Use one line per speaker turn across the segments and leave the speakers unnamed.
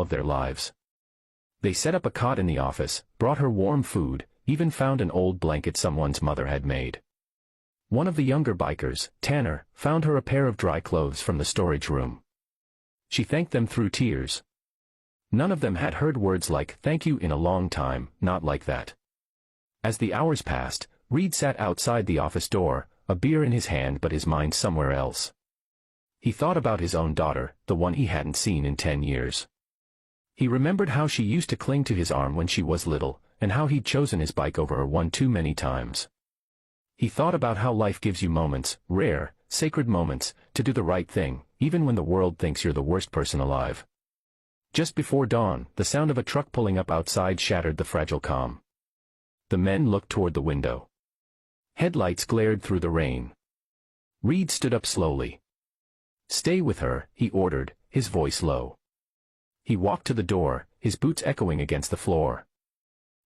of their lives. They set up a cot in the office, brought her warm food, even found an old blanket someone's mother had made. One of the younger bikers, Tanner, found her a pair of dry clothes from the storage room. She thanked them through tears. None of them had heard words like "thank you" in a long time, not like that. As the hours passed, Reed sat outside the office door, a beer in his hand but his mind somewhere else. He thought about his own daughter, the one he hadn't seen in 10 years. He remembered how she used to cling to his arm when she was little, and how he'd chosen his bike over her one too many times. He thought about how life gives you moments, rare, sacred moments, to do the right thing, even when the world thinks you're the worst person alive. Just before dawn, the sound of a truck pulling up outside shattered the fragile calm. The men looked toward the window. Headlights glared through the rain. Reed stood up slowly. "Stay with her," he ordered, his voice low. He walked to the door, his boots echoing against the floor.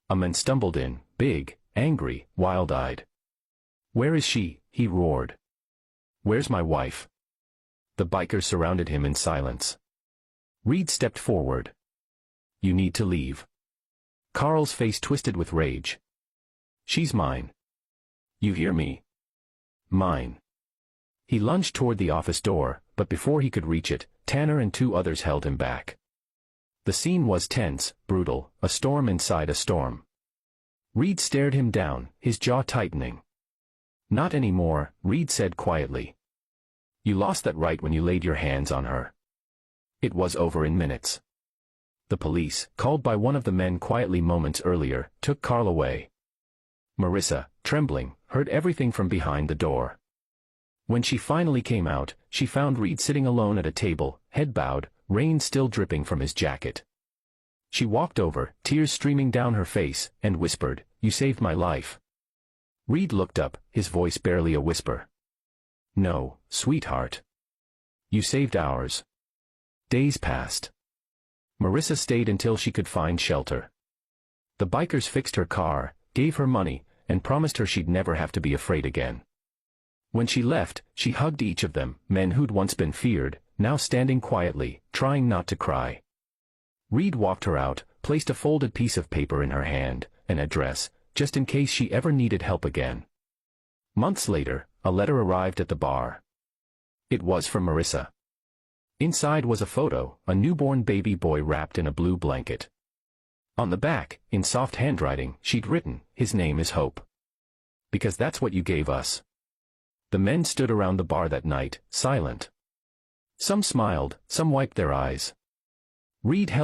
A man stumbled in, big, angry, wild-eyed. "Where is she?" he roared. "Where's my wife?" The bikers surrounded him in silence. Reed stepped forward. "You need to leave." Carl's face twisted with rage. "She's mine. You hear me? Mine." He lunged toward the office door, but before he could reach it, Tanner and 2 others held him back. The scene was tense, brutal, a storm inside a storm. Reed stared him down, his jaw tightening. "Not anymore," Reed said quietly. "You lost that right when you laid your hands on her." It was over in minutes. The police, called by one of the men quietly moments earlier, took Carl away. Marissa, trembling, heard everything from behind the door. When she finally came out, she found Reed sitting alone at a table, head bowed, rain still dripping from his jacket. She walked over, tears streaming down her face, and whispered, "You saved my life." Reed looked up, his voice barely a whisper. "No, sweetheart. You saved ours." Days passed. Marissa stayed until she could find shelter. The bikers fixed her car, gave her money, and promised her she'd never have to be afraid again. When she left, she hugged each of them, men who'd once been feared, now standing quietly, trying not to cry. Reed walked her out, placed a folded piece of paper in her hand, an address, just in case she ever needed help again. Months later, a letter arrived at the bar. It was from Marissa. Inside was a photo, a newborn baby boy wrapped in a blue blanket. On the back, in soft handwriting, she'd written, "His name is Hope. Because that's what you gave us." The men stood around the bar that night, silent. Some smiled, some wiped their eyes. Reed held